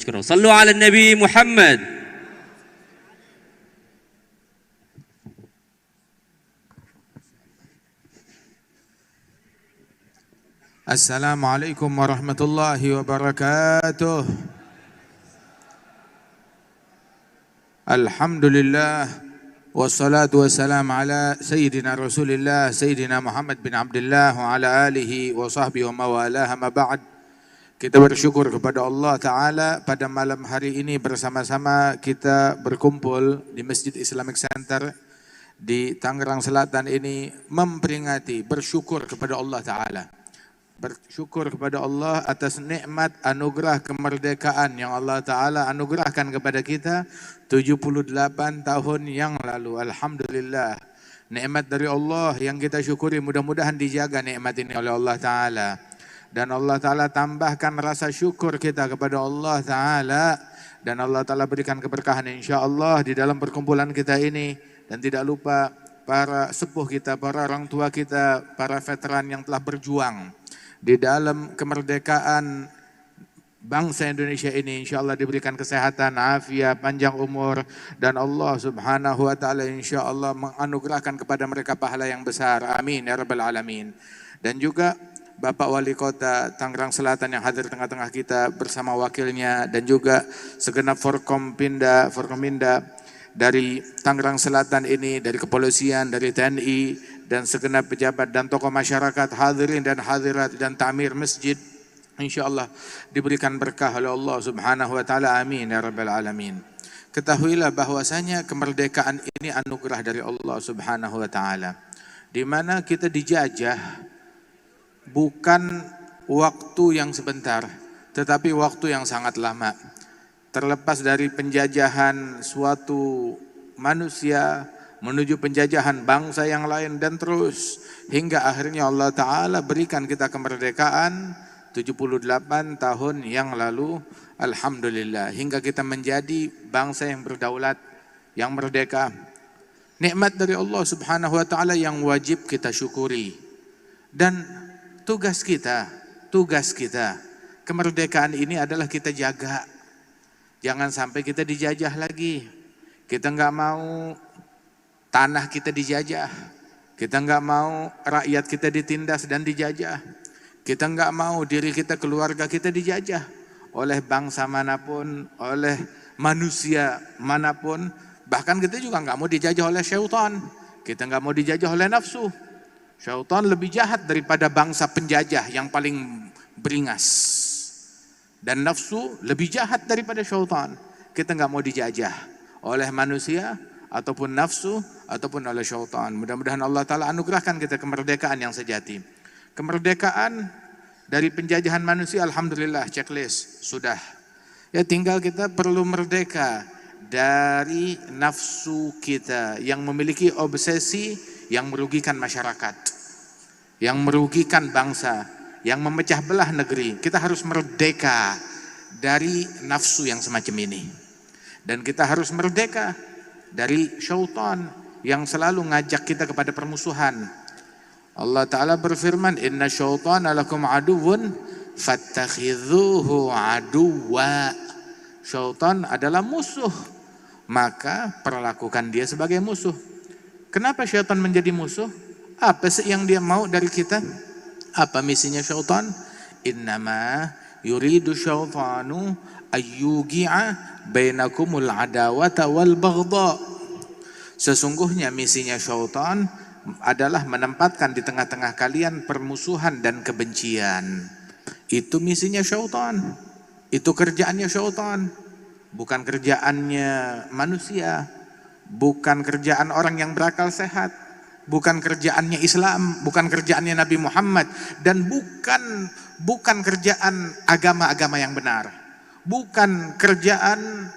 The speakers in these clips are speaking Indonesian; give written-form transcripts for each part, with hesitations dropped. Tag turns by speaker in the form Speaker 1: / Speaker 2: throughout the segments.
Speaker 1: أشكره. صلوا على النبي محمد.
Speaker 2: Assalamualaikum warahmatullahi wabarakatuh. Alhamdulillah wassalatu wassalamu ala sayyidina Rasulillah Sayyidina Muhammad bin Abdullah wa ala alihi wa sahbihi wa mawalah, ma ba'd. Kita bersyukur kepada Allah Ta'ala pada malam hari ini bersama-sama kita berkumpul di Masjid Islamic Center di Tangerang Selatan ini memperingati, bersyukur kepada Allah Ta'ala. Bersyukur kepada Allah atas nikmat anugerah kemerdekaan yang Allah Ta'ala anugerahkan kepada kita 78 tahun yang lalu. Alhamdulillah, nikmat dari Allah yang kita syukuri, mudah-mudahan dijaga nikmat ini oleh Allah Ta'ala. Dan Allah Ta'ala tambahkan rasa syukur kita kepada Allah Ta'ala. Dan Allah Ta'ala berikan keberkahan insyaAllah di dalam perkumpulan kita ini. Dan tidak lupa para sepuh kita, para orang tua kita, para veteran yang telah berjuang di dalam kemerdekaan bangsa Indonesia ini. InsyaAllah diberikan kesehatan, afiat, panjang umur, dan Allah Subhanahu wa Ta'ala insyaAllah menganugerahkan kepada mereka pahala yang besar. Amin ya Rabbal Alamin. Dan juga Bapak Wali Kota Tangerang Selatan yang hadir tengah-tengah kita bersama wakilnya, dan juga segenap Forkompinda dari Tangerang Selatan ini, dari kepolisian, dari TNI, dan segenap pejabat dan tokoh masyarakat, hadirin dan hadirat, dan ta'mir masjid, insyaallah diberikan berkah oleh Allah Subhanahu wa Ta'ala. Amin ya Rabbal Alamin. Ketahuilah bahwasanya kemerdekaan ini anugerah dari Allah Subhanahu wa Ta'ala, di mana kita dijajah bukan waktu yang sebentar, tetapi waktu yang sangat lama. Terlepas dari penjajahan suatu manusia menuju penjajahan bangsa yang lain, dan terus hingga akhirnya Allah Ta'ala berikan kita kemerdekaan 78 tahun yang lalu. Alhamdulillah, hingga kita menjadi bangsa yang berdaulat, yang merdeka. Nikmat dari Allah Subhanahu wa Ta'ala yang wajib kita syukuri. Dan tugas kita kemerdekaan ini adalah kita jaga. Jangan sampai kita dijajah lagi. Kita nggak mau tanah kita dijajah. Kita nggak mau rakyat kita ditindas dan dijajah. Kita nggak mau diri kita, keluarga kita dijajah oleh bangsa manapun, oleh manusia manapun. Bahkan kita juga nggak mau dijajah oleh syaitan. Kita nggak mau dijajah oleh nafsu. Syaitan lebih jahat daripada bangsa penjajah yang paling beringas. Dan nafsu lebih jahat daripada syaitan. Kita nggak mau dijajah oleh manusia ataupun nafsu ataupun oleh syaitan. Mudah-mudahan Allah Ta'ala anugerahkan kita kemerdekaan yang sejati. Kemerdekaan dari penjajahan manusia, alhamdulillah, checklist sudah. Ya, tinggal kita perlu merdeka dari nafsu kita yang memiliki obsesi yang merugikan masyarakat, yang merugikan bangsa, yang memecah belah negeri. Kita harus merdeka dari nafsu yang semacam ini. Dan kita harus merdeka dari syaitan yang selalu ngajak kita kepada permusuhan. Allah Ta'ala berfirman, inna syaitana lakum aduwwun fattakhidhuhu aduwwa. Syaitan adalah musuh, maka perlakukan dia sebagai musuh. Kenapa syaitan menjadi musuh? Apa sih yang dia mau dari kita? Apa misinya syaitan? Innama yuridu syaitanu ayyugi'a bainakumul adawata wal baghdha. Sesungguhnya misinya syaitan adalah menempatkan di tengah-tengah kalian permusuhan dan kebencian. Itu misinya syaitan. Itu kerjaannya syaitan. Bukan kerjaannya manusia. Bukan kerjaan orang yang berakal sehat. Bukan kerjaannya Islam, bukan kerjaannya Nabi Muhammad, dan bukan kerjaan agama-agama yang benar. Bukan kerjaan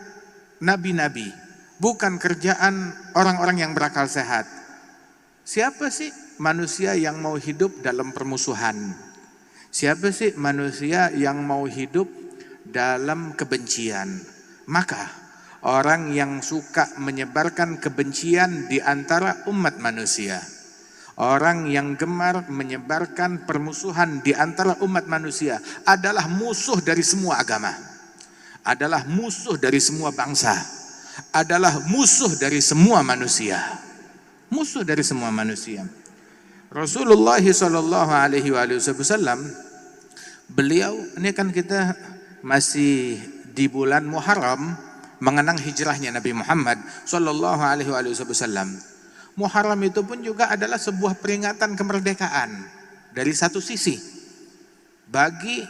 Speaker 2: nabi-nabi, bukan kerjaan orang-orang yang berakal sehat. Siapa sih manusia yang mau hidup dalam permusuhan? Siapa sih manusia yang mau hidup dalam kebencian? Maka orang yang suka menyebarkan kebencian di antara umat manusia, orang yang gemar menyebarkan permusuhan di antara umat manusia adalah musuh dari semua agama, adalah musuh dari semua bangsa, adalah musuh dari semua manusia. Musuh dari semua manusia. Rasulullah sallallahu alaihi wasallam, beliau, ini kan kita masih di bulan Muharram mengenang hijrahnya Nabi Muhammad sallallahu alaihi wasallam. Muharram itu pun juga adalah sebuah peringatan kemerdekaan dari satu sisi bagi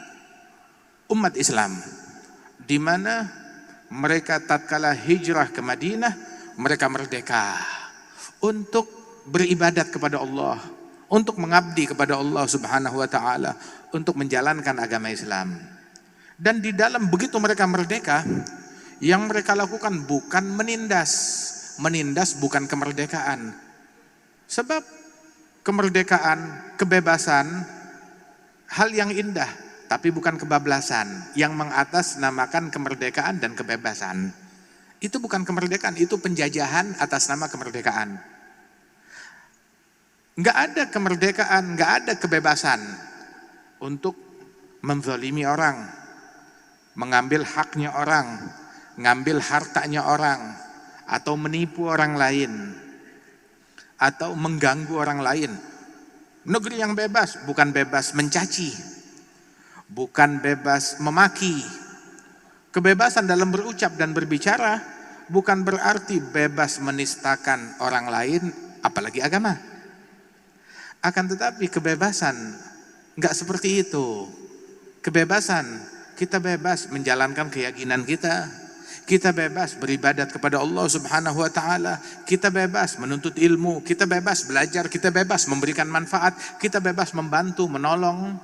Speaker 2: umat Islam, di mana mereka tatkala hijrah ke Madinah, mereka merdeka untuk beribadat kepada Allah, untuk mengabdi kepada Allah Subhanahu wa taala, untuk menjalankan agama Islam. Dan di dalam begitu mereka merdeka, yang mereka lakukan bukan menindas. Menindas bukan kemerdekaan. Sebab kemerdekaan, kebebasan, hal yang indah, tapi bukan kebablasan yang mengatasnamakan kemerdekaan dan kebebasan. Itu bukan kemerdekaan, itu penjajahan atas nama kemerdekaan. Enggak ada kemerdekaan, enggak ada kebebasan untuk menzalimi orang, mengambil haknya orang, ngambil hartanya orang, atau menipu orang lain, atau mengganggu orang lain. Negeri yang bebas bukan bebas mencaci, bukan bebas memaki. Kebebasan dalam berucap dan berbicara bukan berarti bebas menistakan orang lain, apalagi agama. Akan tetapi kebebasan enggak seperti itu. Kebebasan, kita bebas menjalankan keyakinan kita. Kita bebas beribadat kepada Allah Subhanahu wa taala, kita bebas menuntut ilmu, kita bebas belajar, kita bebas memberikan manfaat, kita bebas membantu, menolong,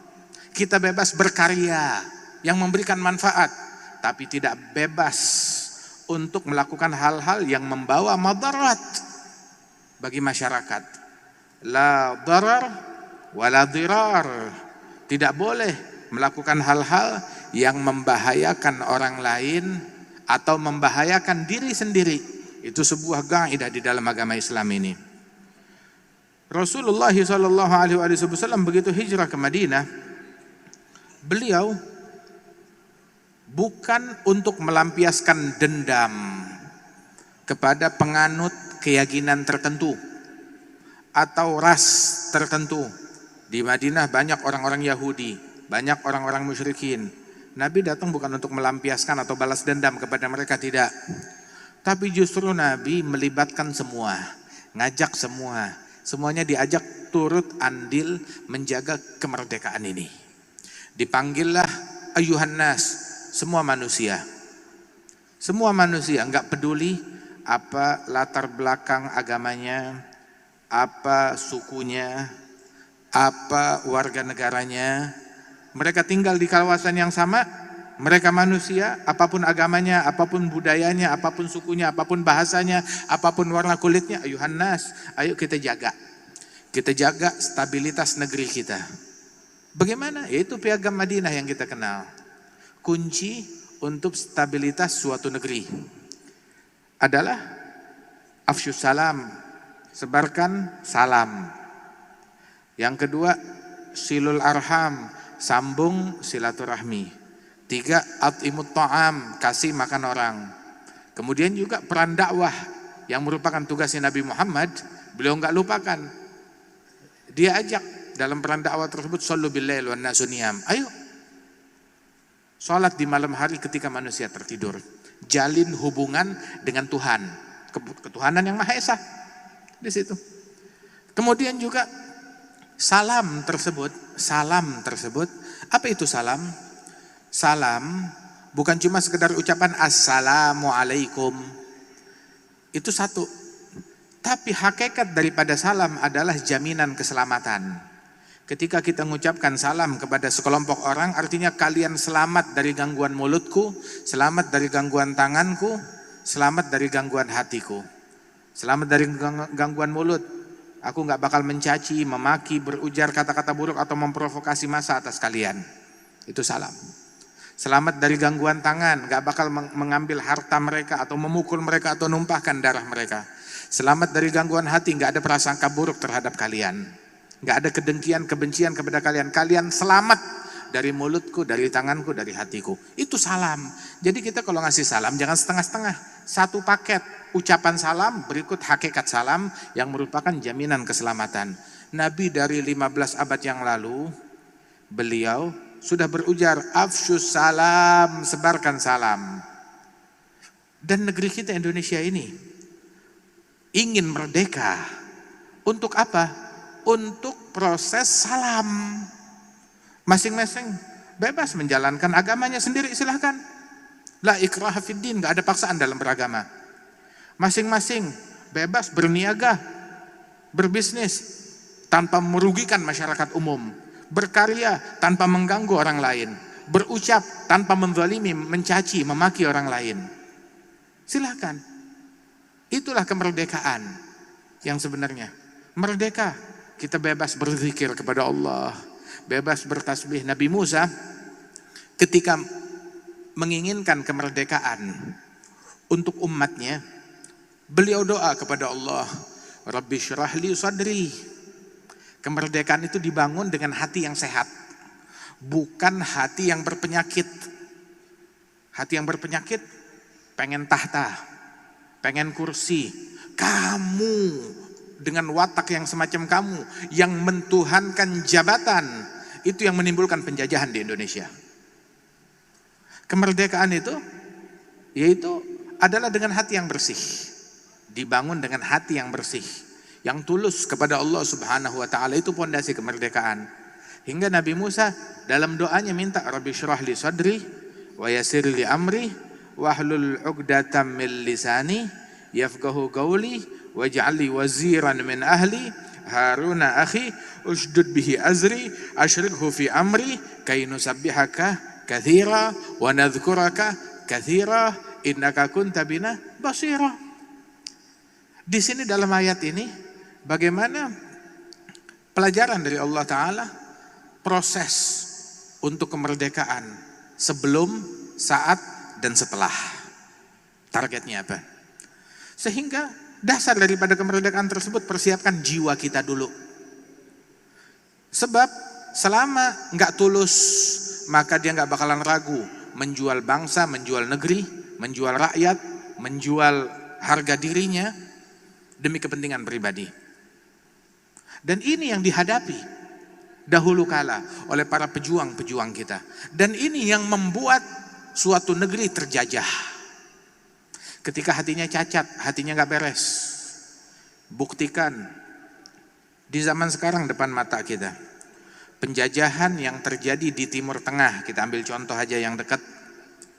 Speaker 2: kita bebas berkarya yang memberikan manfaat, tapi tidak bebas untuk melakukan hal-hal yang membawa madarat bagi masyarakat. La darar wala dirar. Tidak boleh melakukan hal-hal yang membahayakan orang lain atau membahayakan diri sendiri. Itu sebuah kaidah di dalam agama Islam ini. Rasulullah sallallahu alaihi wasallam begitu hijrah ke Madinah, beliau bukan untuk melampiaskan dendam kepada penganut keyakinan tertentu atau ras tertentu. Di Madinah banyak orang-orang Yahudi, banyak orang-orang musyrikin. Nabi datang bukan untuk melampiaskan atau balas dendam kepada mereka, tidak. Tapi justru Nabi melibatkan semua, ngajak semua. Semuanya diajak turut andil menjaga kemerdekaan ini. Dipanggillah ayuhan nas, semua manusia. Semua manusia, enggak peduli apa latar belakang agamanya, apa sukunya, apa warga negaranya. Mereka tinggal di kawasan yang sama, mereka manusia, apapun agamanya, apapun budayanya, apapun sukunya, apapun bahasanya, apapun warna kulitnya. Ayuhan nas, ayo kita jaga. Kita jaga stabilitas negeri kita. Bagaimana? Yaitu piagam Madinah yang kita kenal. Kunci untuk stabilitas suatu negeri adalah afsyus salam, sebarkan salam. Yang kedua, silul arham, sambung silaturahmi. 3, at'imut ta'am, kasih makan orang. Kemudian juga peran dakwah yang merupakan tugasnya Nabi Muhammad, beliau enggak lupakan. Dia ajak dalam peran dakwah tersebut, shollu billail wan nasu niyam. Ayo salat di malam hari ketika manusia tertidur. Jalin hubungan dengan Tuhan, ketuhanan yang Maha Esa di situ. Kemudian juga salam tersebut, apa itu salam? Salam bukan cuma sekedar ucapan assalamualaikum, itu satu. Tapi hakikat daripada salam adalah jaminan keselamatan. Ketika kita mengucapkan salam kepada sekelompok orang, artinya kalian selamat dari gangguan mulutku, selamat dari gangguan tanganku, selamat dari gangguan hatiku. Selamat dari gangguan mulut. Aku gak bakal mencaci, memaki, berujar kata-kata buruk atau memprovokasi massa atas kalian. Itu salam. Selamat dari gangguan tangan, gak bakal mengambil harta mereka atau memukul mereka atau numpahkan darah mereka. Selamat dari gangguan hati, gak ada prasangka buruk terhadap kalian. Gak ada kedengkian, kebencian kepada kalian. Kalian selamat dari mulutku, dari tanganku, dari hatiku. Itu salam. Jadi kita kalau ngasih salam jangan setengah-setengah. Satu paket ucapan salam berikut hakikat salam yang merupakan jaminan keselamatan. Nabi dari 15 abad yang lalu, beliau sudah berujar, afsyus salam, sebarkan salam. Dan negeri kita Indonesia ini ingin merdeka. Untuk apa? Untuk proses salam. Masing-masing bebas menjalankan agamanya sendiri, silahkan. La ikraha fiddin, gak ada paksaan dalam beragama. Masing-masing bebas berniaga, berbisnis tanpa merugikan masyarakat umum, berkarya tanpa mengganggu orang lain, berucap tanpa menzalimi, mencaci, memaki orang lain. Silahkan. Itulah kemerdekaan yang sebenarnya. Merdeka, kita bebas berzikir kepada Allah, bebas bertasbih. Nabi Musa ketika menginginkan kemerdekaan untuk umatnya, beliau doa kepada Allah, Rabbi syrah li sadri. Kemerdekaan itu dibangun dengan hati yang sehat, bukan hati yang berpenyakit. Hati yang berpenyakit pengen tahta, pengen kursi. Kamu dengan watak yang semacam kamu yang mentuhankan jabatan, itu yang menimbulkan penjajahan di Indonesia. Kemerdekaan itu yaitu adalah dengan hati yang bersih, dibangun dengan hati yang bersih, yang tulus kepada Allah Subhanahu wa taala. Itu pondasi kemerdekaan. Hingga Nabi Musa dalam doanya minta, Rabbi syrah li sadri wa yassir li amri wahlul 'uqdatam min lisani yafqahu qawli waj'al li waziran min ahli Haruna akhi ushdud bihi azri ashrikhu fi amri kay nusabbihaka katsira wa nadhkuraka katsira innaka kunta bina basira. Di sini dalam ayat ini bagaimana pelajaran dari Allah Ta'ala proses untuk kemerdekaan sebelum, saat, dan setelah. Targetnya apa? Sehingga dasar daripada kemerdekaan tersebut, persiapkan jiwa kita dulu. Sebab selama nggak tulus, maka dia nggak bakalan ragu menjual bangsa, menjual negeri, menjual rakyat, menjual harga dirinya demi kepentingan pribadi. Dan ini yang dihadapi dahulu kala oleh para pejuang-pejuang kita. Dan ini yang membuat suatu negeri terjajah. Ketika hatinya cacat, hatinya gak beres. Buktikan di zaman sekarang depan mata kita. Penjajahan yang terjadi di Timur Tengah, kita ambil contoh aja yang dekat.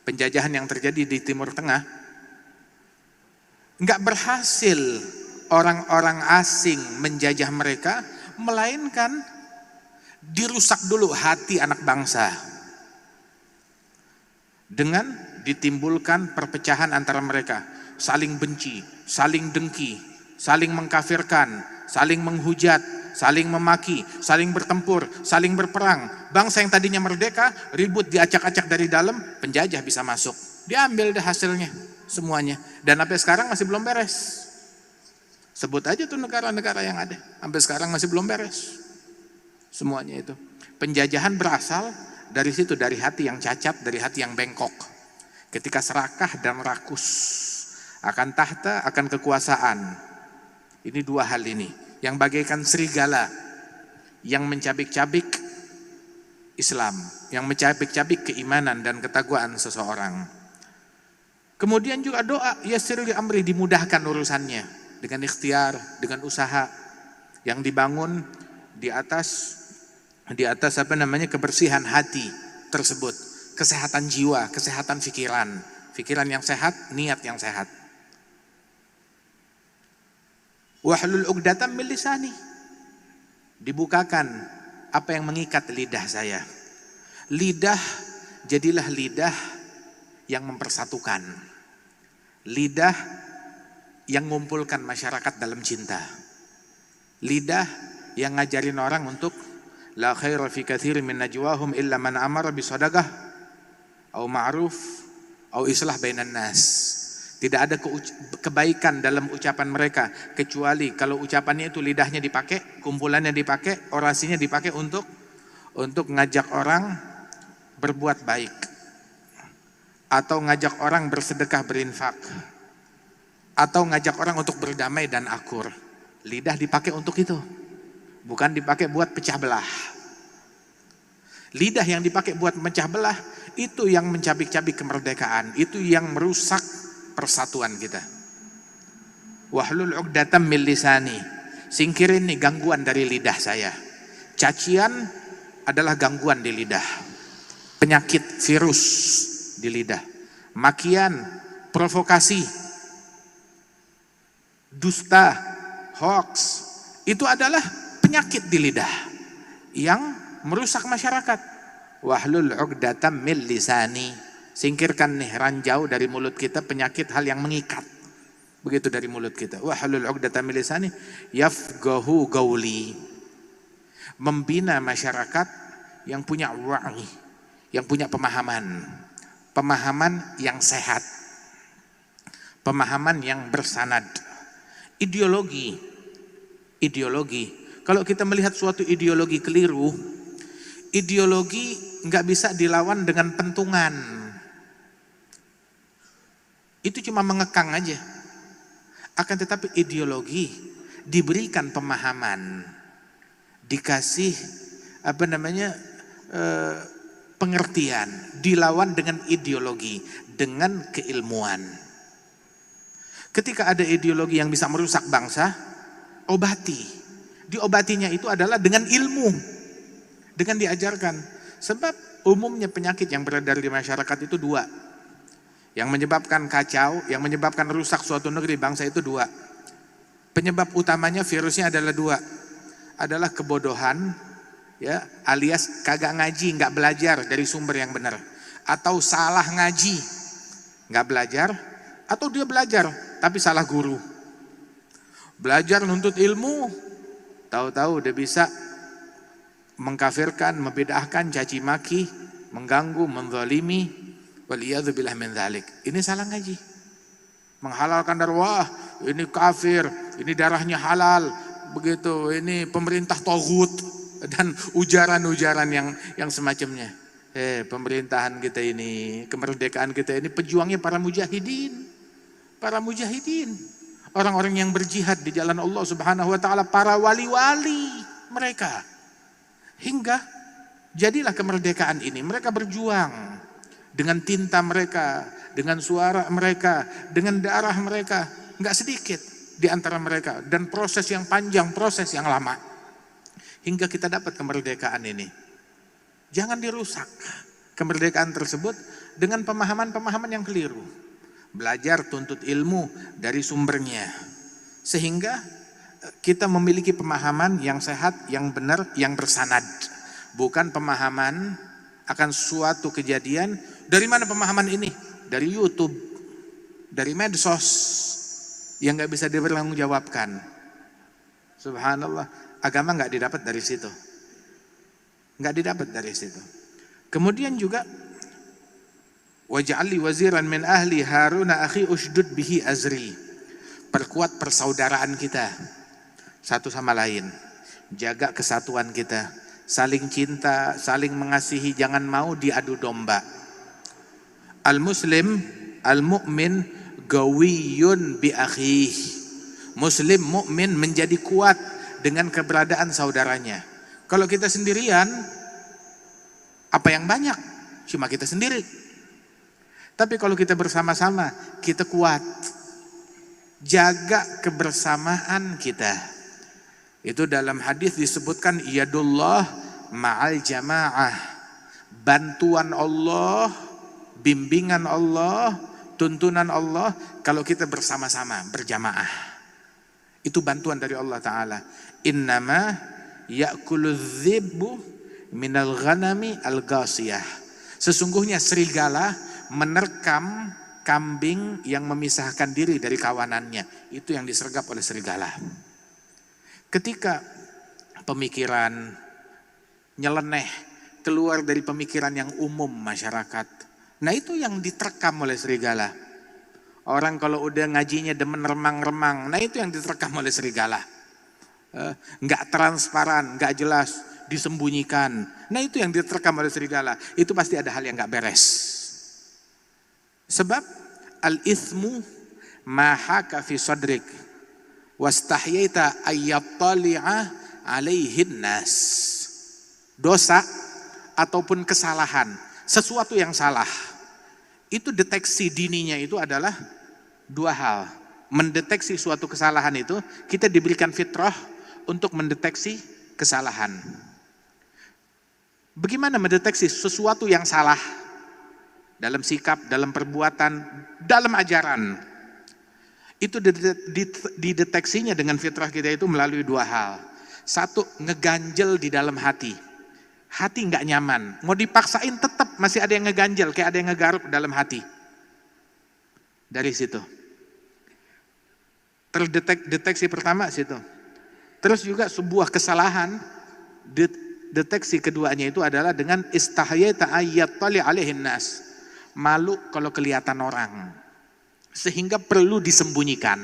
Speaker 2: Penjajahan yang terjadi di Timur Tengah gak berhasil orang-orang asing menjajah mereka, melainkan dirusak dulu hati anak bangsa dengan ditimbulkan perpecahan antara mereka, saling benci, saling dengki, saling mengkafirkan, saling menghujat, saling memaki, saling bertempur, saling berperang. Bangsa yang tadinya merdeka ribut, diacak-acak dari dalam, penjajah bisa masuk, diambil deh hasilnya semuanya, dan sampai sekarang masih belum beres. Sebut aja tuh negara-negara yang ada, sampai sekarang masih belum beres semuanya. Itu penjajahan berasal dari situ, dari hati yang cacat, dari hati yang bengkok. Ketika serakah dan rakus akan tahta, akan kekuasaan. Ini dua hal ini yang bagaikan serigala yang mencabik-cabik Islam, yang mencabik-cabik keimanan dan ketakwaan seseorang. Kemudian juga doa, yassir li amri, dimudahkan urusannya dengan ikhtiar, dengan usaha yang dibangun di atas kebersihan hati tersebut. Kesehatan jiwa, kesehatan pikiran yang sehat, niat yang sehat. Wahlul 'uqdatam min lisani, dibukakan apa yang mengikat lidah saya. Lidah, jadilah lidah yang mempersatukan. Lidah yang mengumpulkan masyarakat dalam cinta. Lidah yang ngajarin orang untuk la khaira fi katsirin min najwahum illa man amara bi shadaqah au ma'ruf au islah bainan nas. Tidak ada kebaikan dalam ucapan mereka kecuali kalau ucapannya itu lidahnya dipakai, kumpulannya dipakai, orasinya dipakai untuk ngajak orang berbuat baik, atau ngajak orang bersedekah berinfak, atau ngajak orang untuk berdamai dan akur. Lidah dipakai untuk itu, bukan dipakai buat pecah belah. Lidah yang dipakai buat memecah belah, itu yang mencabik-cabik kemerdekaan, itu yang merusak persatuan kita. Wahlul 'uqdatam min lisani, singkirin nih gangguan dari lidah saya. Cacian adalah gangguan di lidah, penyakit virus di lidah. Makian, provokasi, dusta, hoax, itu adalah penyakit di lidah yang merusak masyarakat. Wahlul 'uqdatam min lisani, singkirkan nih ranjau dari mulut kita, penyakit hal yang mengikat. Begitu dari mulut kita. Wahlul 'uqdatam min lisani yafqahu qawli, membina masyarakat yang punya wa'i, yang punya pemahaman yang sehat, pemahaman yang bersanad. Ideologi, kalau kita melihat suatu ideologi keliru, ideologi nggak bisa dilawan dengan pentungan. Itu cuma mengekang aja. Akan tetapi ideologi diberikan pemahaman, dikasih pengertian, dilawan dengan ideologi, dengan keilmuan. Ketika ada ideologi yang bisa merusak bangsa, obati. Diobatinya itu adalah dengan ilmu, dengan diajarkan. Sebab umumnya penyakit yang beredar di masyarakat itu dua. Yang menyebabkan kacau, yang menyebabkan rusak suatu negeri, bangsa itu dua. Penyebab utamanya virusnya adalah dua. Adalah kebodohan, ya, alias kagak ngaji, nggak belajar dari sumber yang benar, atau salah ngaji, nggak belajar, atau dia belajar tapi salah guru. Belajar nuntut ilmu, tahu-tahu dia bisa mengkafirkan, membid'ahkan, caci maki, mengganggu, menzalimi, waliyadzubillah min dzalik. Ini salah ngaji. Menghalalkan darah, ini kafir, ini darahnya halal, begitu, ini pemerintah toghut, dan ujaran-ujaran yang semacamnya. Pemerintahan kita ini, kemerdekaan kita ini, pejuangnya para mujahidin. Para mujahidin, orang-orang yang berjihad di jalan Allah Subhanahu wa taala, para wali-wali mereka. Hingga jadilah kemerdekaan ini. Mereka berjuang dengan tinta mereka, dengan suara mereka, dengan darah mereka, enggak sedikit di antara mereka, dan proses yang panjang, proses yang lama. Hingga kita dapat kemerdekaan ini. Jangan dirusak kemerdekaan tersebut dengan pemahaman-pemahaman yang keliru. Belajar, tuntut ilmu dari sumbernya, sehingga kita memiliki pemahaman yang sehat, yang benar, yang bersanad. Bukan pemahaman akan suatu kejadian. Dari mana pemahaman ini? Dari YouTube, dari medsos, yang gak bisa dipertanggungjawabkan. Subhanallah, agama gak didapat dari situ. Gak didapat dari situ. Kemudian juga waj'alli waziran min ahli Haruna akhi ushdud bihi azri. Perkuat persaudaraan kita satu sama lain. Jaga kesatuan kita. Saling cinta, saling mengasihi, jangan mau diadu domba. Al-muslim, al-mu'min gawiyun bi akhih. Muslim, mukmin menjadi kuat dengan keberadaan saudaranya. Kalau kita sendirian, apa yang banyak? Cuma kita sendiri. Tapi kalau kita bersama-sama, kita kuat. Jaga kebersamaan kita. Itu dalam hadis disebutkan yadullah ma'al jamaah. Bantuan Allah, bimbingan Allah, tuntunan Allah kalau kita bersama-sama, berjamaah. Itu bantuan dari Allah Ta'ala. Innama ya'kulu dzibbu minal ghanami al-ghasiyah. Sesungguhnya serigala menerkam kambing yang memisahkan diri dari kawanannya. Itu yang disergap oleh serigala. Ketika pemikiran nyeleneh keluar dari pemikiran yang umum masyarakat, nah itu yang diterkam oleh serigala. Orang kalau udah ngajinya demen remang-remang, nah itu yang diterkam oleh serigala. Nggak transparan, nggak jelas. disembunyikan. Nah itu yang diterkam oleh serigala, itu pasti ada hal yang gak beres. Sebab al-ithmu ma haka fi sadrik wastahyaita ayyattali'a alaihin nas. Dosa ataupun kesalahan, sesuatu yang salah, itu deteksi dininya itu adalah dua hal. Mendeteksi suatu kesalahan itu, kita diberikan fitrah untuk mendeteksi kesalahan. Bagaimana mendeteksi sesuatu yang salah? Dalam sikap, dalam perbuatan, dalam ajaran. Itu dideteksinya dengan fitrah kita itu melalui dua hal. Satu, ngeganjel di dalam hati. Hati nggak nyaman, mau dipaksain tetap masih ada yang ngeganjel, kayak ada yang ngegaruk dalam hati. Dari situ deteksi pertama situ. Terus juga sebuah kesalahan, deteksi keduanya itu adalah dengan istahyata ayyattali alaihin nas. Malu kalau kelihatan orang, sehingga perlu disembunyikan.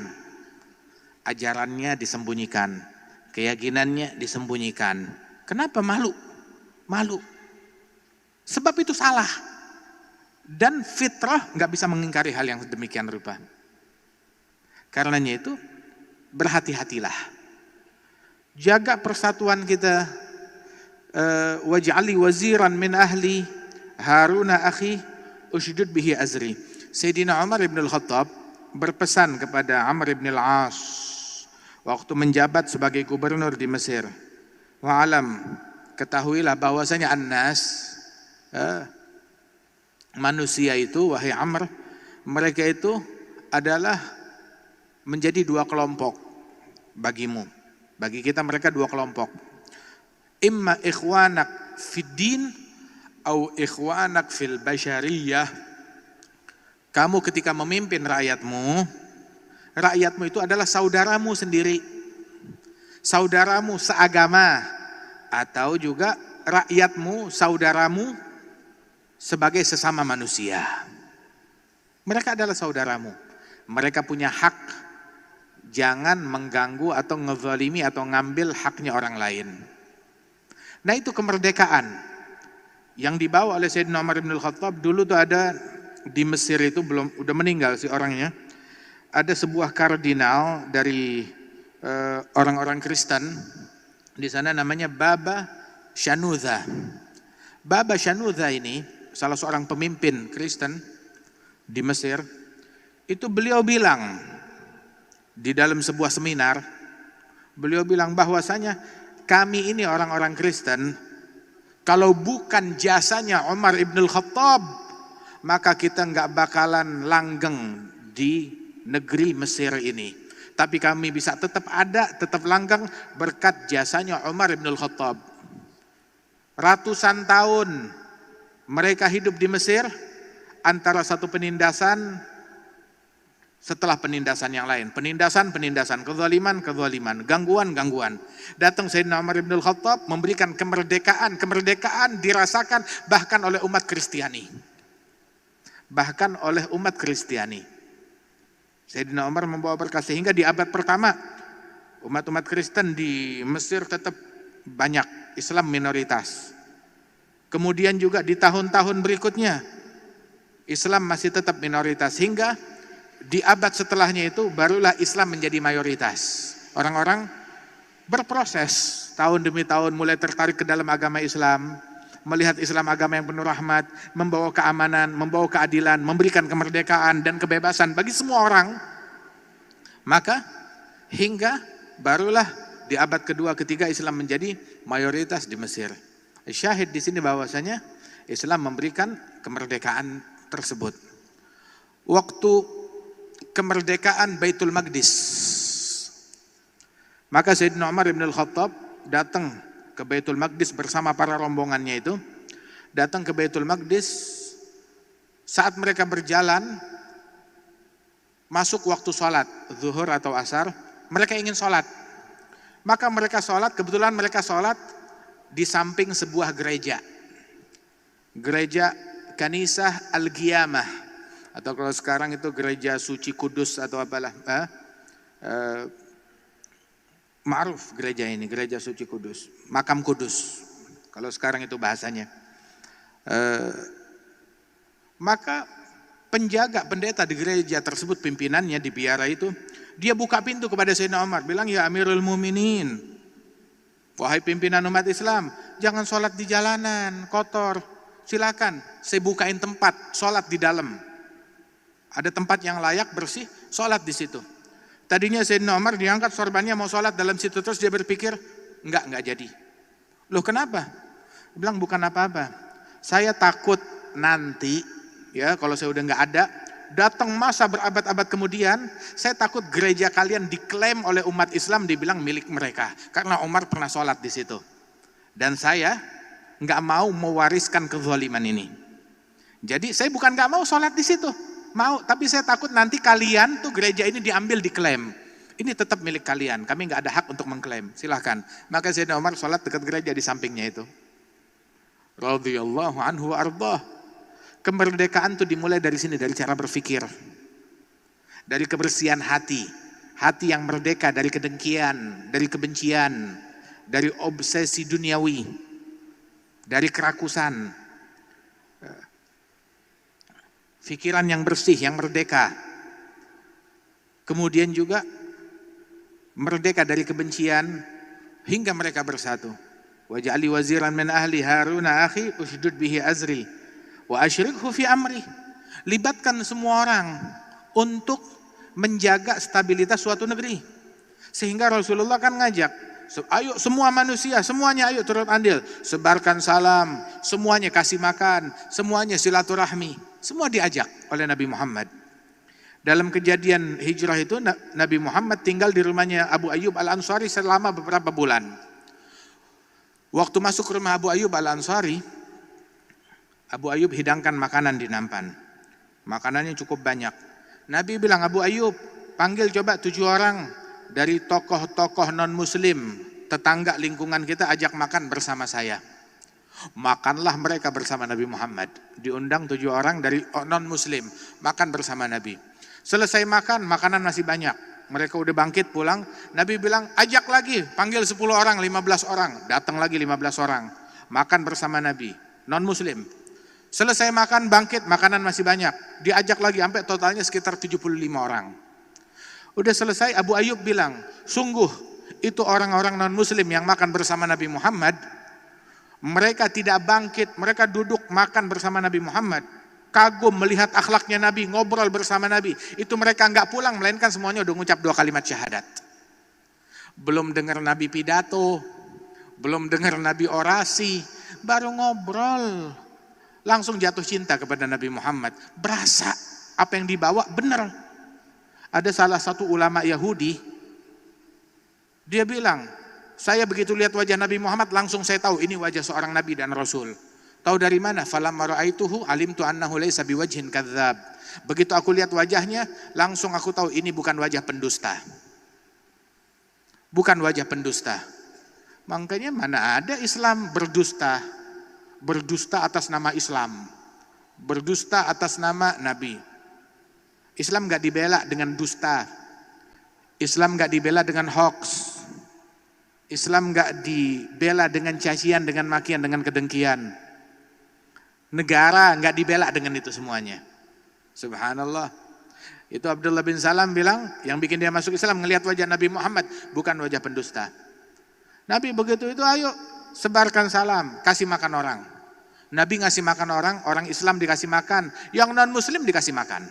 Speaker 2: Ajarannya disembunyikan, keyakinannya disembunyikan. Kenapa malu? Malu. Sebab itu salah. Dan fitrah nggak bisa mengingkari hal yang demikian rupa. Karenanya itu berhati-hatilah. Jaga persatuan kita. Waj'ali waziran min ahli Haruna akhi ushdud bihi azri. Sayyidina Umar ibn al-Khattab berpesan kepada Amr ibn al-As waktu menjabat sebagai gubernur di Mesir. Wa'alam, ketahuilah bahwasanya annas, manusia itu, wahai Amr, mereka itu adalah menjadi dua kelompok bagimu. Bagi kita mereka dua kelompok. Imma ikhwanak fid din au ikhwanak fil bashariyah. Kamu ketika memimpin rakyatmu itu adalah saudaramu sendiri. Saudaramu seagama, atau juga rakyatmu, saudaramu sebagai sesama manusia. Mereka adalah saudaramu. Mereka punya hak. Jangan mengganggu atau ngezalimi atau ngambil haknya orang lain. Nah itu kemerdekaan yang dibawa oleh Sayyidina Umar bin Al-Khattab. Dulu tuh ada di Mesir itu, udah meninggal si orangnya. Ada sebuah kardinal dari orang-orang Kristen di sana, namanya Baba Shenouda. Baba Shenouda ini salah seorang pemimpin Kristen di Mesir. Itu beliau bilang di dalam sebuah seminar, beliau bilang bahwasanya kami ini orang-orang Kristen, kalau bukan jasanya Umar ibn al-Khattab, maka kita nggak bakalan langgeng di negeri Mesir ini. Tapi kami bisa tetap ada, tetap langgeng berkat jasanya Umar ibn al-Khattab. Ratusan tahun mereka hidup di Mesir, antara satu penindasan setelah penindasan yang lain, penindasan, kezaliman, gangguan. Datang Sayyidina Umar ibn al-Khattab memberikan kemerdekaan dirasakan bahkan oleh umat Kristiani. Sayyidina Umar membawa berkah sehingga di abad pertama umat-umat Kristen di Mesir tetap banyak, Islam minoritas. Kemudian juga di tahun-tahun berikutnya Islam masih tetap minoritas, hingga di abad setelahnya itu barulah Islam menjadi mayoritas. Orang-orang berproses tahun demi tahun mulai tertarik ke dalam agama Islam, melihat Islam agama yang penuh rahmat, membawa keamanan, membawa keadilan, memberikan kemerdekaan dan kebebasan bagi semua orang. Maka hingga barulah di abad kedua ketiga Islam menjadi mayoritas di Mesir. Syahid di sini bahwasanya Islam memberikan kemerdekaan tersebut. Waktu kemerdekaan Baitul Maqdis, maka Sayyidina Umar bin Al-Khattab datang ke Baitul Maqdis bersama para rombongannya itu. Datang ke Baitul Maqdis, saat mereka berjalan masuk waktu sholat zuhur atau asar, mereka ingin sholat. Maka mereka sholat, kebetulan mereka sholat di samping sebuah gereja Kanisah Al-Qiyamah, atau kalau sekarang itu gereja suci Kudus atau apalah, ma'ruf gereja ini, gereja suci Kudus, makam Kudus, Kalau sekarang itu bahasanya. Maka penjaga pendeta di gereja tersebut, pimpinannya di biara itu, dia buka pintu kepada Sayyidina Umar, bilang, ya Amirul Muminin, wahai pimpinan umat Islam, jangan sholat di jalanan, kotor. Silakan, saya bukain tempat, sholat di dalam. Ada tempat yang layak, bersih, sholat di situ. Tadinya Sayyidina Umar diangkat sorbannya mau sholat dalam situ, terus dia berpikir, enggak jadi. Loh kenapa? Dia bilang bukan apa-apa. Saya takut nanti, ya kalau saya udah enggak ada, datang masa berabad-abad kemudian, saya takut gereja kalian diklaim oleh umat Islam, dibilang milik mereka. Karena Umar pernah sholat di situ. Dan saya enggak mau mewariskan kezaliman ini. Jadi saya bukan enggak mau sholat di situ. Mau, tapi saya takut nanti kalian tuh gereja ini diambil, diklaim. Ini tetap milik kalian, kami nggak ada hak untuk mengklaim. Silahkan. Maka Sayyidina Umar sholat dekat gereja di sampingnya itu. Radhiyallahu anhu wa ardhah. Kemerdekaan itu dimulai dari sini, dari cara berpikir. Dari kebersihan hati. Hati yang merdeka dari kedengkian, dari kebencian, dari obsesi duniawi, dari kerakusan. Pikiran yang bersih, yang merdeka. Kemudian juga merdeka dari kebencian hingga mereka bersatu. Waj'alni waziran min ahli Harun akhi ushdud bihi azri wa asyrikhu fi amri. Libatkan semua orang untuk menjaga stabilitas suatu negeri. Sehingga Rasulullah kan ngajak, ayo semua manusia, semuanya ayo turut andil, sebarkan salam, semuanya kasih makan, semuanya silaturahmi. Semua diajak oleh Nabi Muhammad. Dalam kejadian hijrah itu Nabi Muhammad tinggal di rumahnya Abu Ayyub Al-Ansari selama beberapa bulan. Waktu masuk ke rumah Abu Ayyub Al-Ansari, Abu Ayyub hidangkan makanan di nampan. Makanannya cukup banyak. Nabi bilang, Abu Ayyub, panggil coba 7 orang dari tokoh-tokoh non-muslim, tetangga lingkungan kita, ajak makan bersama saya. Makanlah mereka bersama Nabi Muhammad. Diundang 7 orang dari non-muslim, makan bersama Nabi. Selesai makan, makanan masih banyak. Mereka udah bangkit pulang. Nabi bilang, ajak lagi, panggil 10 orang, 15 orang. Datang lagi 15 orang. Makan bersama Nabi, non-muslim. Selesai makan, bangkit, makanan masih banyak. Diajak lagi, sampai totalnya sekitar 75 orang. Udah selesai, Abu Ayyub bilang, sungguh itu orang-orang non-muslim yang makan bersama Nabi Muhammad, mereka tidak bangkit, mereka duduk makan bersama Nabi Muhammad. Kagum melihat akhlaknya Nabi, ngobrol bersama Nabi. Itu mereka enggak pulang, melainkan semuanya udah ngucap 2 kalimat syahadat. Belum dengar Nabi pidato, belum dengar Nabi orasi, baru ngobrol. Langsung jatuh cinta kepada Nabi Muhammad. Berasa apa yang dibawa benar. Ada salah satu ulama Yahudi, dia bilang, saya begitu lihat wajah Nabi Muhammad langsung saya tahu ini wajah seorang Nabi dan Rasul. Tahu dari mana? Falamma ra'aituhu alimtu annahu laysa biwajhin kadzdzab. Begitu aku lihat wajahnya, langsung aku tahu ini bukan wajah pendusta. Bukan wajah pendusta. Makanya mana ada Islam berdusta? Berdusta atas nama Islam. Berdusta atas nama Nabi. Islam enggak dibela dengan dusta. Islam enggak dibela dengan hoax. Islam enggak dibela dengan cacian, dengan makian, dengan kedengkian. Negara enggak dibela dengan itu semuanya. Subhanallah. Itu Abdullah bin Salam bilang, yang bikin dia masuk Islam ngelihat wajah Nabi Muhammad, bukan wajah pendusta. Nabi begitu itu, ayo sebarkan salam, kasih makan orang. Nabi ngasih makan orang, orang Islam dikasih makan, yang non-muslim dikasih makan.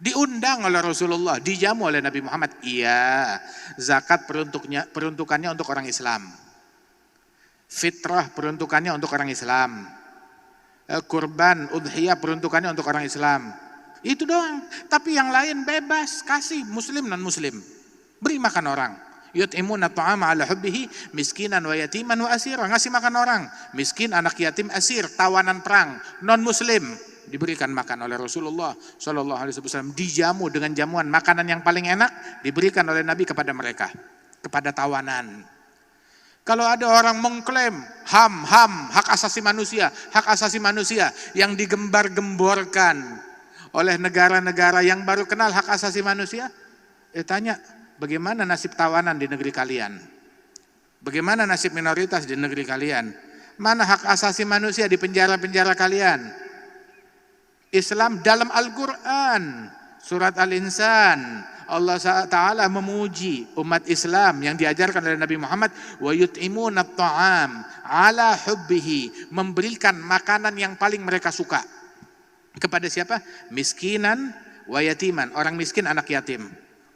Speaker 2: Diundang oleh Rasulullah, dijamu oleh Nabi Muhammad. Iya, zakat peruntukannya untuk orang Islam. Fitrah peruntukannya untuk orang Islam. Kurban, udhiyah peruntukannya untuk orang Islam. Itu doang. Tapi yang lain bebas, kasih muslim non muslim. Beri makan orang. Yut'imuna ta'ama ala hubbihi miskinan wa yatiman wa asira. Ngasih makan orang. Miskin, anak yatim, asir, tawanan perang, non muslim. Diberikan makan oleh Rasulullah Sallallahu Alaihi Wasallam, dijamu dengan jamuan makanan yang paling enak diberikan oleh Nabi kepada mereka, kepada tawanan. Kalau ada orang mengklaim HAM, hak asasi manusia yang digembar-gemborkan oleh negara-negara yang baru kenal hak asasi manusia, tanya bagaimana nasib tawanan di negeri kalian, bagaimana nasib minoritas di negeri kalian. Mana hak asasi manusia di penjara-penjara kalian? Islam dalam Al-Quran, surat Al-Insan, Allah Ta'ala memuji umat Islam yang diajarkan oleh Nabi Muhammad, wa yut'imuna at-ta'am ala hubbihi, memberikan makanan yang paling mereka suka. Kepada siapa? Miskinan wa yatiman, orang miskin, anak yatim.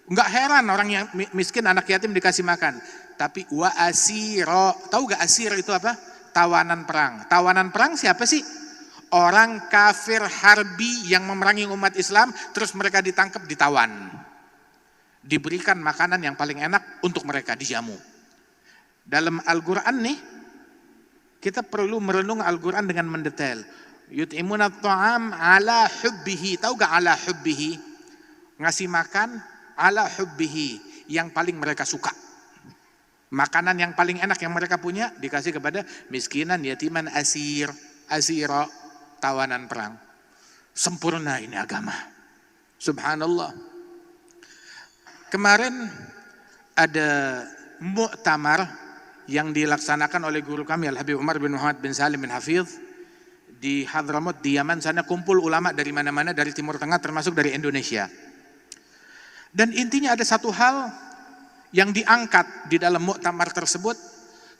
Speaker 2: Enggak heran orang yang miskin, anak yatim dikasih makan. Tapi wa asiro, tahu gak asir itu apa? Tawanan perang. Tawanan perang siapa sih? Orang kafir harbi yang memerangi umat Islam, terus mereka ditangkap, ditawan. Diberikan makanan yang paling enak untuk mereka, dijamu. Dalam Al-Quran nih, kita perlu merenung Al-Quran dengan mendetail. Yut'imuna at-ta'am ala hubbihi, tahu gak ala hubbihi? Ngasih makan ala hubbihi, yang paling mereka suka. Makanan yang paling enak yang mereka punya dikasih kepada miskinan, yatiman, asira, tawanan perang. Sempurna ini agama. Subhanallah. Kemarin ada muktamar yang dilaksanakan oleh guru kami Al-Habib Umar bin Muhammad bin Salim bin Hafidh di Hadramaut, di Yaman. Sana kumpul ulama dari mana-mana, dari Timur Tengah termasuk dari Indonesia. Dan intinya ada satu hal yang diangkat di dalam muktamar tersebut,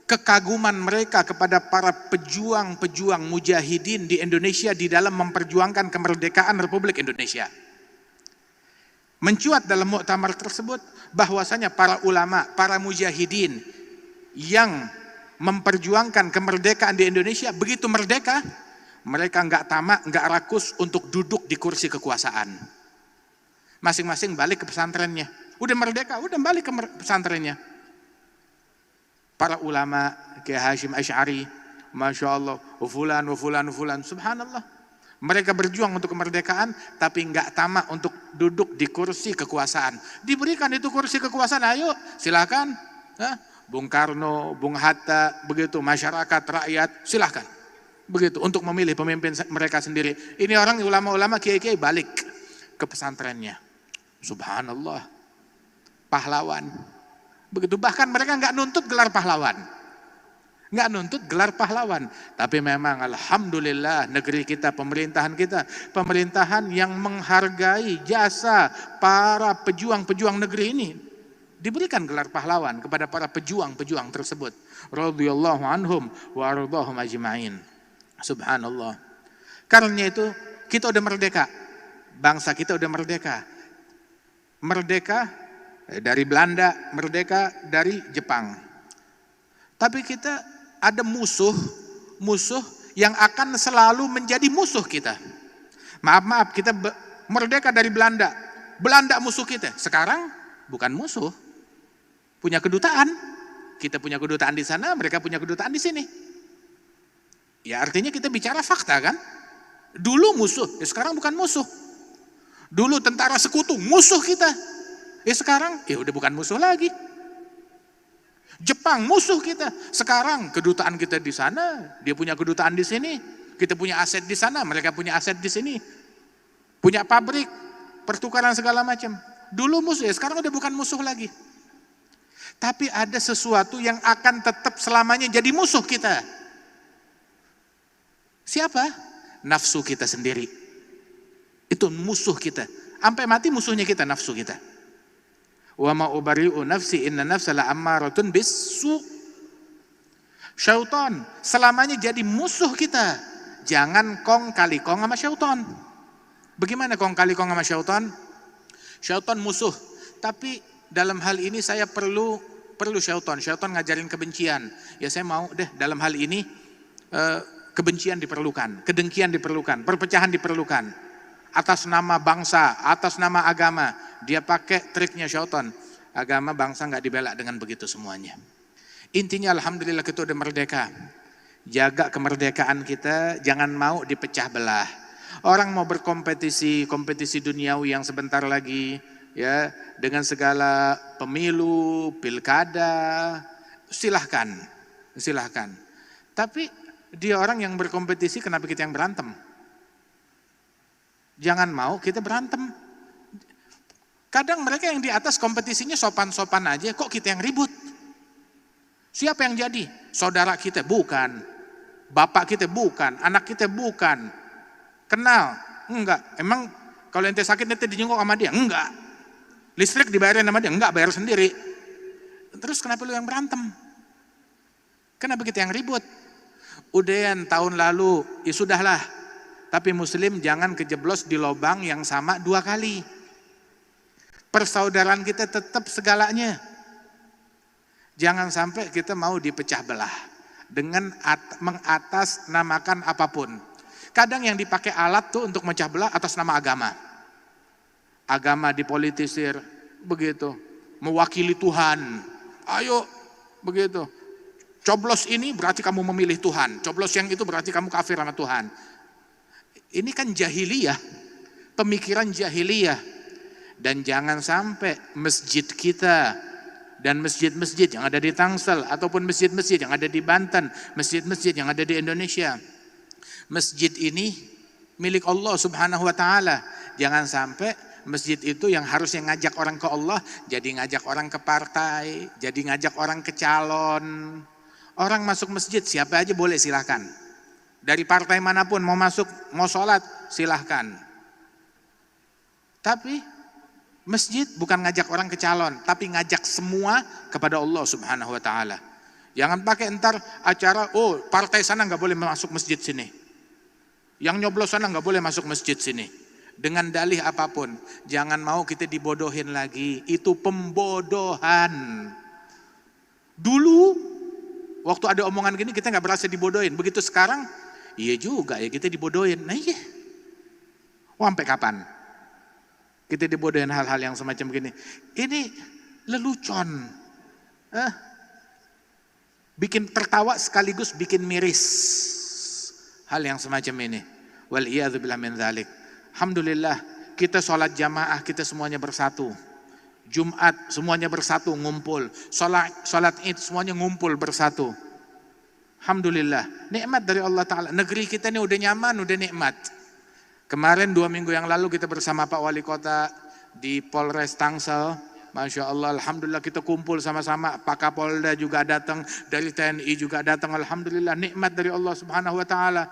Speaker 2: kekaguman mereka kepada para pejuang-pejuang mujahidin di Indonesia di dalam memperjuangkan kemerdekaan Republik Indonesia. Mencuat dalam muktamar tersebut bahwasanya para ulama, para mujahidin yang memperjuangkan kemerdekaan di Indonesia, begitu merdeka, mereka enggak tamak, enggak rakus untuk duduk di kursi kekuasaan. Masing-masing balik ke pesantrennya. Udah merdeka, udah balik ke pesantrennya. Para ulama kayak Hashim Asy'ari, Masya Allah, ufulan, subhanallah. Mereka berjuang untuk kemerdekaan, tapi enggak tamak untuk duduk di kursi kekuasaan. Diberikan itu kursi kekuasaan, ayo silakan. Bung Karno, Bung Hatta, begitu, masyarakat, rakyat, silakan. Begitu, untuk memilih pemimpin mereka sendiri. Ini orang ulama-ulama, kiai-kiai balik ke pesantrennya. Subhanallah. Pahlawan. Begitu, bahkan mereka enggak nuntut gelar pahlawan. Enggak nuntut gelar pahlawan. Tapi memang alhamdulillah negeri kita, pemerintahan yang menghargai jasa para pejuang-pejuang negeri ini. Diberikan gelar pahlawan kepada para pejuang-pejuang tersebut. Radhiyallahu anhum wa ardhahum ajma'in. Subhanallah. Karena itu kita udah merdeka. Bangsa kita udah merdeka. Merdeka dari Belanda, merdeka dari Jepang. Tapi kita ada musuh yang akan selalu menjadi musuh kita. Maaf, kita merdeka dari Belanda. Belanda musuh kita. Sekarang bukan musuh. Punya kedutaan. Kita punya kedutaan di sana, mereka punya kedutaan di sini. Ya artinya kita bicara fakta kan? Dulu musuh, sekarang bukan musuh. Dulu tentara sekutu, musuh kita. Sekarang ya udah bukan musuh lagi. Jepang musuh kita. Sekarang kedutaan kita di sana, dia punya kedutaan di sini. Kita punya aset di sana, mereka punya aset di sini. Punya pabrik, pertukaran segala macam. Dulu musuh, sekarang udah bukan musuh lagi. Tapi ada sesuatu yang akan tetap selamanya jadi musuh kita. Siapa? Nafsu kita sendiri. Itu musuh kita. Sampai mati musuhnya kita, nafsu kita. Wa ma ubari'u nafsi inna nafsa la'ammaratun bis-su'. Syaitan selamanya jadi musuh kita. Jangan kong kali kong sama syaitan. Bagaimana kong kali kong sama syaitan? Syaitan musuh. Tapi dalam hal ini saya perlu syaitan. Syaitan ngajarin kebencian. Ya saya mau deh dalam hal ini kebencian diperlukan, kedengkian diperlukan, perpecahan diperlukan. Atas nama bangsa, atas nama agama, dia pakai triknya syaitan. Agama bangsa nggak dibela dengan begitu semuanya. Intinya alhamdulillah kita udah merdeka. Jaga kemerdekaan kita, jangan mau dipecah belah. Orang mau kompetisi duniawi yang sebentar lagi, ya dengan segala pemilu, pilkada, silahkan. Tapi dia orang yang berkompetisi, kenapa kita yang berantem? Jangan mau kita berantem. Kadang mereka yang di atas kompetisinya sopan-sopan aja, kok kita yang ribut? Siapa yang jadi? Saudara kita? Bukan. Bapak kita bukan, anak kita bukan. Kenal? Enggak. Emang kalau ente sakit ente dijenguk sama dia? Enggak. Listrik dibayarin sama dia? Enggak, bayar sendiri. Terus kenapa lu yang berantem? Kenapa kita yang ribut? Udayan tahun lalu, ya sudahlah. Tapi muslim jangan kejeblos di lubang yang sama 2 kali. Persaudaraan kita tetap segalanya. Jangan sampai kita mau dipecah belah dengan mengatasnamakan apapun. Kadang yang dipakai alat tuh untuk mecah belah atas nama agama. Agama dipolitisir, begitu. Mewakili Tuhan. Ayo, begitu. Coblos ini berarti kamu memilih Tuhan. Coblos yang itu berarti kamu kafir sama Tuhan. Ini kan jahiliyah. Pemikiran jahiliyah. Dan jangan sampai masjid kita dan masjid-masjid yang ada di Tangsel ataupun masjid-masjid yang ada di Banten, masjid-masjid yang ada di Indonesia. Masjid ini milik Allah Subhanahu wa taala. Jangan sampai masjid itu yang harusnya ngajak orang ke Allah jadi ngajak orang ke partai, jadi ngajak orang ke calon. Orang masuk masjid siapa aja boleh, silahkan. Dari partai manapun mau masuk, mau sholat silahkan. Tapi masjid bukan ngajak orang ke calon, tapi ngajak semua kepada Allah Subhanahu wa taala. Jangan pakai entar acara, oh partai sana nggak boleh masuk masjid sini. Yang nyoblos sana nggak boleh masuk masjid sini. Dengan dalih apapun, jangan mau kita dibodohin lagi. Itu pembodohan. Dulu waktu ada omongan gini kita nggak berasa dibodohin. Begitu sekarang, iya juga ya kita dibodohin. Nah iya. Wah, sampai kapan kita dibodohin hal-hal yang semacam gini? Ini lelucon. Bikin tertawa sekaligus bikin miris. Hal yang semacam ini. Wal'iyadzubillah min dzalik. Alhamdulillah kita sholat jamaah kita semuanya bersatu. Jumat semuanya bersatu ngumpul. Sholat Id semuanya ngumpul bersatu. Alhamdulillah. Nikmat dari Allah Ta'ala. Negeri kita ini udah nyaman, udah nikmat. Kemarin 2 minggu yang lalu kita bersama Pak Wali Kota di Polres Tangsel. Masya Allah, Alhamdulillah kita kumpul sama-sama. Pak Kapolda juga datang, dari TNI juga datang. Alhamdulillah, nikmat dari Allah Subhanahu wa Ta'ala.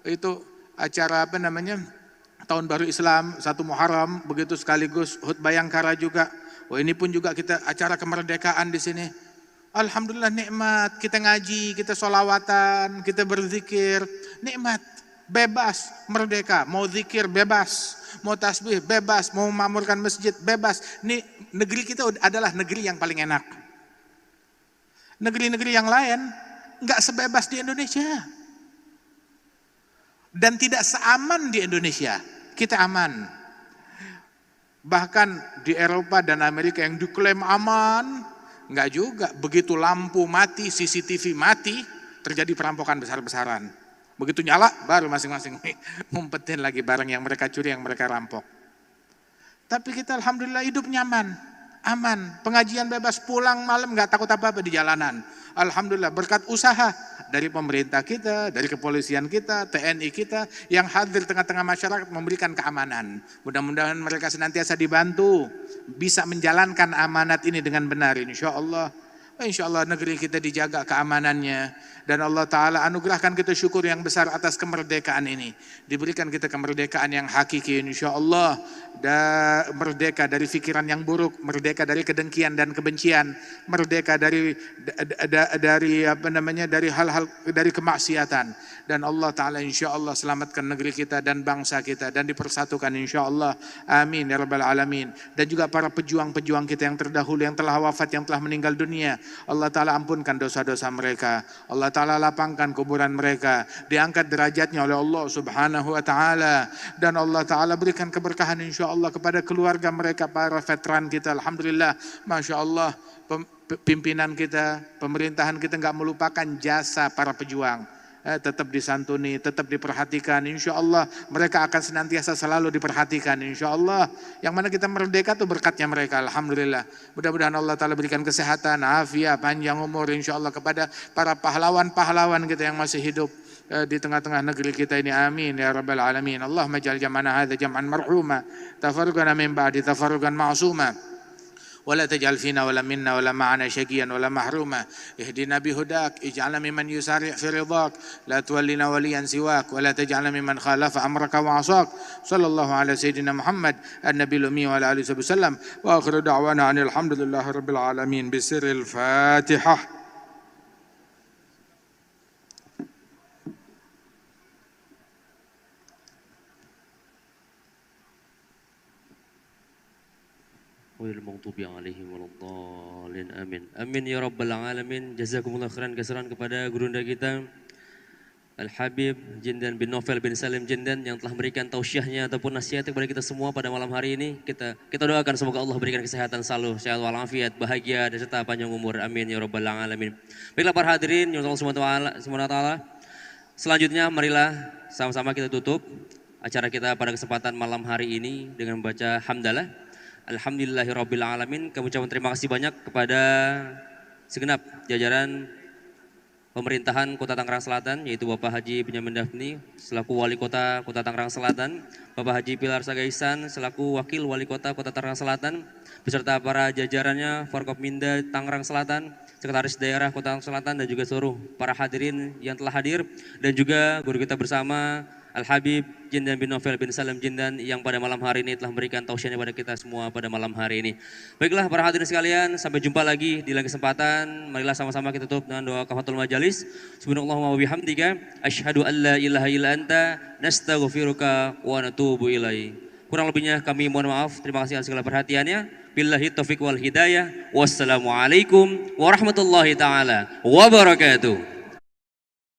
Speaker 2: Itu acara apa namanya? Tahun Baru Islam, 1 Muharram, begitu sekaligus HUT Bayangkara juga. Oh, ini pun juga kita acara kemerdekaan di sini. Alhamdulillah nikmat, kita ngaji, kita sholawatan, kita berzikir, nikmat, bebas, merdeka, mau zikir bebas, mau tasbih bebas, mau memakmurkan masjid bebas. Ini negeri kita adalah negeri yang paling enak. Negeri-negeri yang lain nggak sebebas di Indonesia. Dan tidak seaman di Indonesia. Kita aman. Bahkan di Eropa dan Amerika yang diklaim aman, enggak juga. Begitu lampu mati, CCTV mati, terjadi perampokan besar-besaran. Begitu nyala, baru masing-masing ngumpetin lagi barang yang mereka curi, yang mereka rampok. Tapi kita alhamdulillah hidup nyaman, aman. Pengajian bebas, pulang malam enggak takut apa-apa di jalanan. Alhamdulillah berkat usaha dari pemerintah kita, dari kepolisian kita, TNI kita yang hadir tengah-tengah masyarakat memberikan keamanan. Mudah-mudahan mereka senantiasa dibantu bisa menjalankan amanat ini dengan benar, insya Allah. Insya Allah negeri kita dijaga keamanannya dan Allah Ta'ala anugerahkan kita syukur yang besar atas kemerdekaan ini. Diberikan kita kemerdekaan yang hakiki insya Allah. Merdeka dari pikiran yang buruk, merdeka dari kedengkian dan kebencian, merdeka dari hal-hal dari kemaksiatan. Dan Allah Ta'ala insya Allah selamatkan negeri kita dan bangsa kita dan dipersatukan insya Allah. Amin ya Rabbal Alamin. Dan juga para pejuang-pejuang kita yang terdahulu yang telah wafat, yang telah meninggal dunia, Allah Ta'ala ampunkan dosa-dosa mereka. Allah Ta'ala lapangkan kuburan mereka, diangkat derajatnya oleh Allah Subhanahu wa Ta'ala. Dan Allah Ta'ala berikan keberkahan insya Allah kepada keluarga mereka, para veteran kita. Alhamdulillah, Masya Allah, pimpinan kita, pemerintahan kita enggak melupakan jasa para pejuang. Tetap disantuni, tetap diperhatikan. Insya Allah mereka akan senantiasa selalu diperhatikan. Insya Allah yang mana kita merdeka itu berkatnya mereka. Alhamdulillah. Mudah-mudahan Allah Ta'ala berikan kesehatan, afiat, panjang umur insya Allah kepada para pahlawan-pahlawan kita yang masih hidup di tengah-tengah negeri kita ini. Amin ya Rabbal Alamin. Allahumma ja'al jam'ana hadza jam'an marhuma, tafarruqana min ba'di tafarruqan ma'suma. ولا تجعل فينا ولا منا ولا معنا شقيا ولا محروما اهدنا بهداك اجعلنا ممن يسارع في رضاك لا تولنا وليا سواك ولا تجعلنا ممن خالف أمرك وعصاك صلى الله على سيدنا محمد النبي الأمي وعلى آله وسلم وآخر دعوانا عن الحمد لله رب العالمين بسر الفاتحة.
Speaker 1: غير المغضوب عليهم waladdallin. Amin. Amin ya rabbal alamin. Jazakumullah khairan kasiran kepada gurunda kita Al-Habib Jindan bin Novel bin Salim Jindan yang telah memberikan tausiahnya ataupun nasihat kepada kita semua pada malam hari ini. Kita doakan semoga Allah berikan kesehatan selalu, sehat walafiat, bahagia dan serta panjang umur. Amin ya rabbal alamin. Baiklah para hadirin yang Allah Subhanahu wa taala. Selanjutnya marilah sama-sama kita tutup acara kita pada kesempatan malam hari ini dengan membaca hamdalah. Alhamdulillahirabbil alamin. Kami ucapkan terima kasih banyak kepada segenap jajaran pemerintahan Kota Tangerang Selatan, yaitu Bapak Haji Benyamin Daphni selaku Wali Kota Kota Tangerang Selatan, Bapak Haji Pilar Sagaisan selaku Wakil Wali Kota Kota Tangerang Selatan, beserta para jajarannya Forkopminda Tangerang Selatan, Sekretaris Daerah Kota Tangerang Selatan dan juga seluruh para hadirin yang telah hadir, dan juga guru kita bersama Al-Habib Jindan bin Novel bin Salim Jindan yang pada malam hari ini telah memberikan tausiahnya kepada kita semua pada malam hari ini. Baiklah para hadirin sekalian, sampai jumpa lagi di lain kesempatan. Marilah sama-sama kita tutup dengan doa kafatul majalis. Subhanallahumma wa bihamdika asyhadu an la ilaha illa anta nastaghfiruka wa natubu ilaik. Kurang lebihnya kami mohon maaf. Terima kasih atas segala perhatiannya. Billahi taufiq wal hidayah. Wassalamualaikum warahmatullahi taala wabarakatuh.